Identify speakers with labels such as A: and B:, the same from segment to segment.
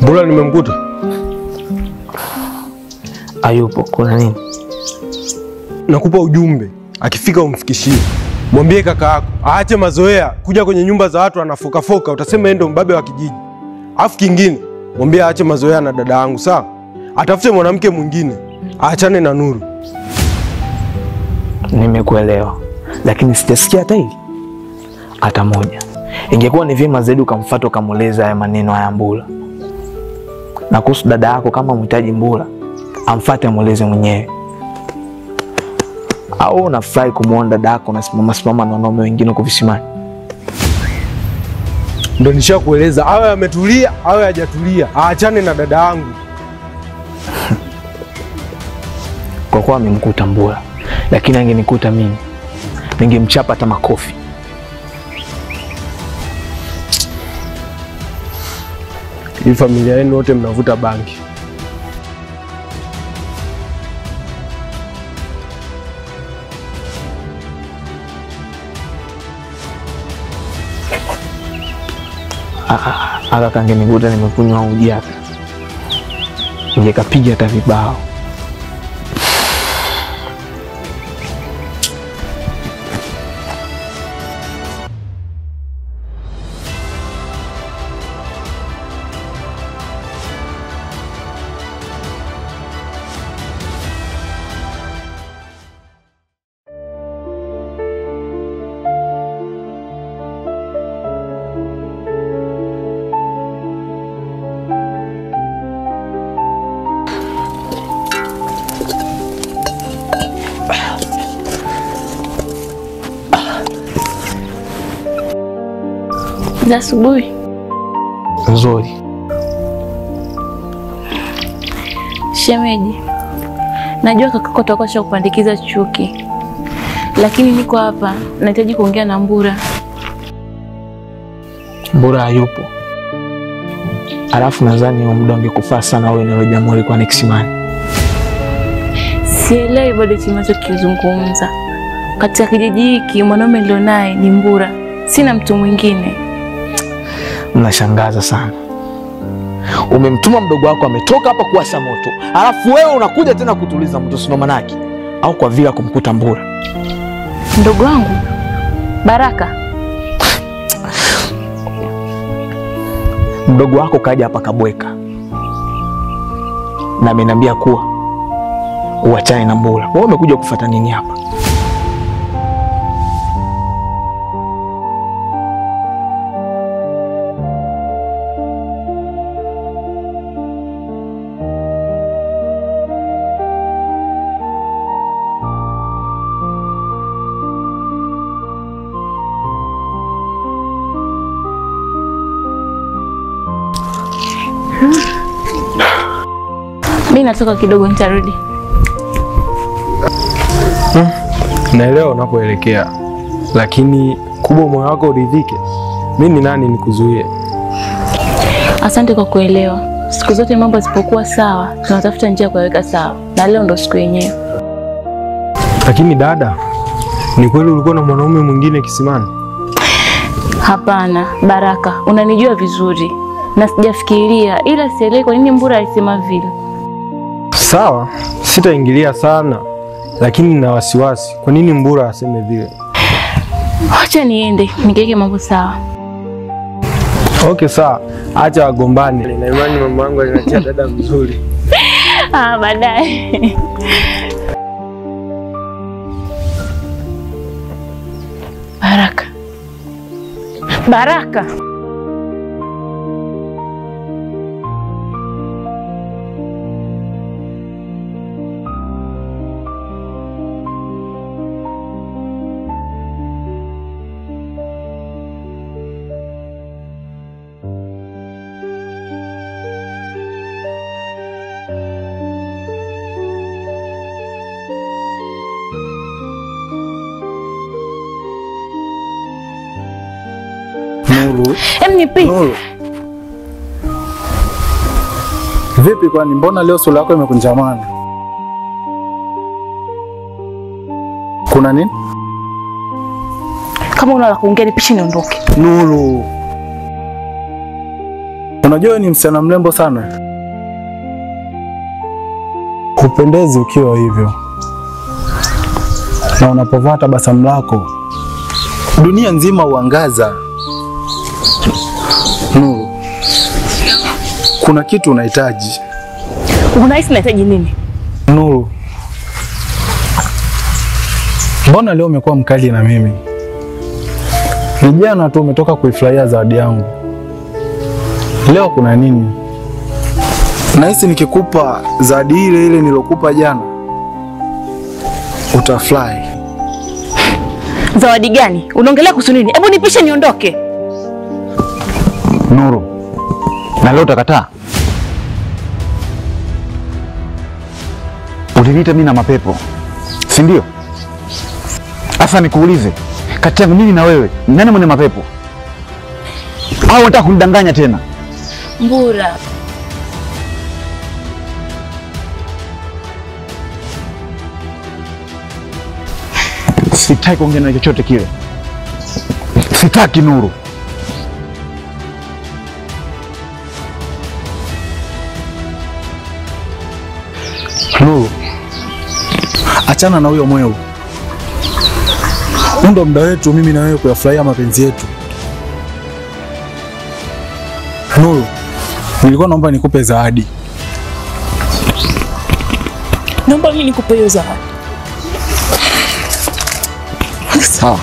A: Mbona nimemkuta?
B: Hayupo. Kuna nini?
A: Nakupa ujumbe. Akifika umfikishie. Mwambie kaka yako aache mazoea kuja kwenye nyumba za watu anafoka, utasema yeye ndo mbabe wa kijiji. Afu kingine, mwambie aache mazoea na dada yangu, sawa? Atafute mwanamke mwingine. Aachane na Nuru.
B: Nimekuelewa. Lakini sijasikia hata hili hata moja. Ingekuwa ni vyema zaidi ukamfuata ukamueleza haya maneno haya Mbula. Na kuhusu dada yako, kama mhitaji Mbula, amfuate amueleze mwenyewe. Au unafurahi kumuona dada yako anasimama na wanaume wengine huko visimani?
A: Ndio nishakueleza, awe ametulia awe hajatulia, aachane na dada yangu.
B: Kwa kuwa amemkuta Mbula, lakini angenikuta mimi, ningemchapa hata makofi.
A: Hii familia yenu wote mnavuta bangi.
B: Aka kangenikuta nimekunywa uji hapa, ningekapiga hata vibao.
C: Za asubuhi.
B: Nzuri.
C: Shemeji, najua kakako atakuwa kupandikiza chuki, lakini niko hapa nahitaji kuongea na Mbura.
B: Mbura hayupo. Alafu nadhani huo muda ungekufaa sana wewe na Jamhuri kwa Kisimani.
C: Sielewi bado tunachokizungumza. Katika kijiji hiki mwanaume nilionaye ni Mbura. Sina mtu mwingine.
B: Mnashangaza sana. Umemtuma mdogo wako ametoka hapa kuwasha moto, alafu wewe unakuja tena kutuliza moto, sio manaki? Au kwa vile kumkuta Mbura?
C: Mdogo wangu Baraka.
B: Mdogo wako kaja hapa kabweka na ameniambia kuwa uachane na Mbura. Wewe umekuja kufuata nini hapa?
C: Mimi natoka kidogo, nitarudi.
A: Naelewa unapoelekea, lakini kubwa moyo wako uridhike. Mimi ni nani nikuzuie?
C: Asante kwa kuelewa. Siku zote mambo yasipokuwa sawa, tunatafuta njia kuweka sawa. Na leo ndo siku yenyewe.
A: Lakini dada, ni kweli ulikuwa na mwanaume mwingine kisimani?
C: Hapana, Baraka, unanijua vizuri. Na sijafikiria, ila sielewi kwa nini Mbura alisema vile.
A: Sawa, sitaingilia sana, lakini nina wasiwasi. Kwa nini Mbura aseme vile?
C: Acha niende, nikiweke mambo sawa.
A: Okay, sawa. Acha wagombane. Na imani mama yangu aliniachia dada mzuri.
C: Baadaye. Baraka. Baraka.
D: Nuru.
C: Nipi.
D: Nuru. Vipi kwani mbona leo sura yako imekunjamana? Kuna nini?
C: Kama una la kuongea nipishe niondoke.
D: Nuru. Unajua ni msichana mrembo sana. Hupendezi ukiwa hivyo. Na unapovaa tabasamu lako, dunia nzima huangaza. Nuru, kuna kitu unahitaji.
C: Unahisi nahitaji nini?
D: Nuru, mbona leo umekuwa mkali na mimi? Ni jana tu umetoka kuifurahia zawadi yangu. Leo kuna nini? Nahisi nikikupa zawadi ile ile nilokupa jana utafurahi.
C: Zawadi gani? Unaongelea kuhusu nini? Hebu nipishe niondoke.
E: Nuru, na leo utakataa? Uliniita mimi na mapepo, si ndio? Sasa nikuulize, kati yangu mimi na wewe, nani mwenye mapepo? Au unataka kunidanganya tena?
C: Mbura.
E: Sitaki kuongea na chochote kile. Sitaki Nuru.
D: Nuru, achana na huyo mweu. Ndo muda wetu mimi na wewe kuyafurahia mapenzi yetu. Nuru, nilikuwa naomba nikupe zawadi.
C: Naomba mimi nikupe hiyo zawadi.
E: Sawa.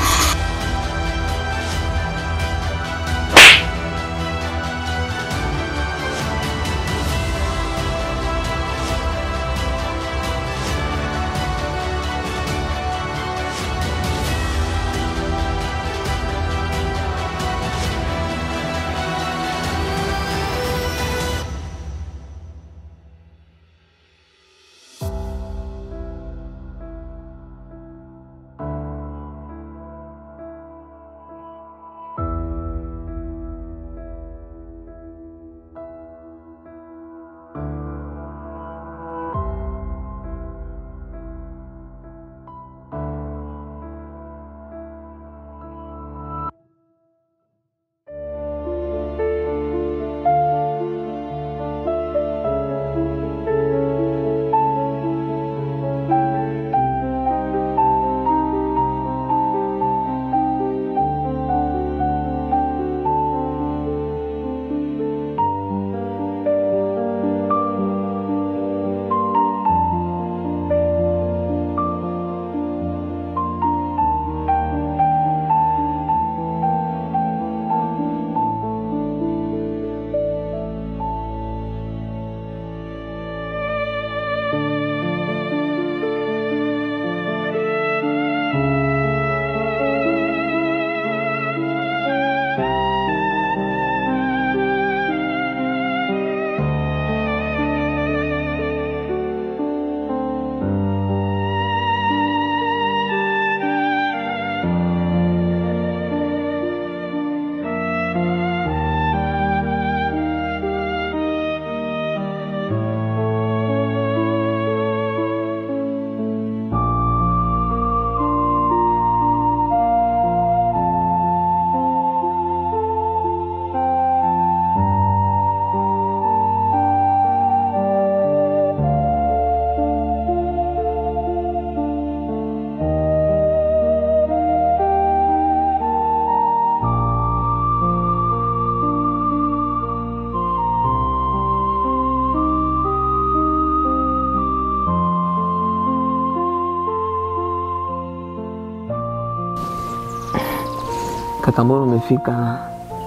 B: Kaka, mbona umefika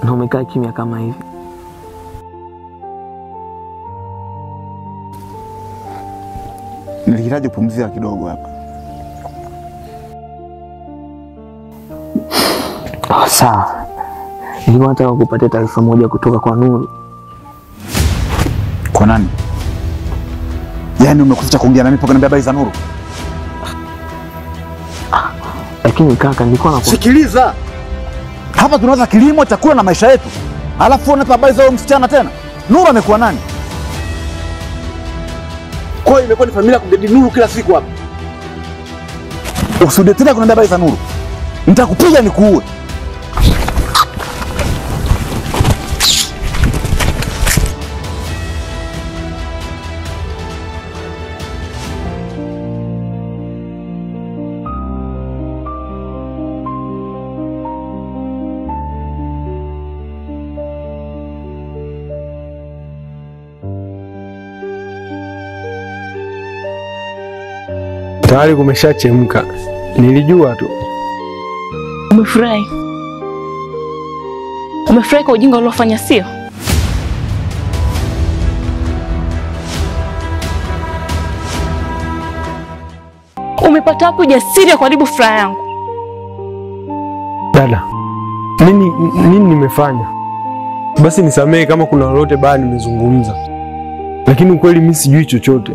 B: na umekaa kimya kama hivi?
E: Nilihitaji kupumzika kidogo hapa.
B: Sawa. Nilikuwa nataka kukupatia taarifa moja kutoka kwa Nuru.
E: Kwa nani? Yaani umekuja kuongea na mimi mpaka niambia habari za Nuru?
B: Lakini kaka, nilikuwa
E: Sikiliza. Hapa tunaweza kilimo, chakula na maisha yetu. Alafu unapa habari za huyo msichana tena. Nuru amekuwa nani?
A: Kwa hiyo imekuwa ni familia kumjadili Nuru kila siku hapa.
E: Usirudie tena kuniambia habari za Nuru. Nitakupiga nikuue.
A: Tayari kumeshachemka. Nilijua tu.
C: Umefurahi? Umefurahi kwa ujinga uliofanya, sio? Umepata wapi ujasiri wa kuharibu furaha yangu?
A: Dada, nini nimefanya? Basi nisamehe kama kuna lolote baya nimezungumza. Lakini ukweli mimi sijui chochote.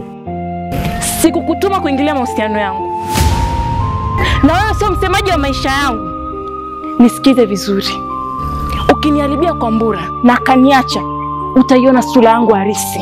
C: Sikukutuma kuingilia mahusiano yangu. Na wewe sio msemaji wa maisha yangu. Nisikize vizuri. Ukiniharibia kwa Mbura na akaniacha, utaiona sura yangu halisi.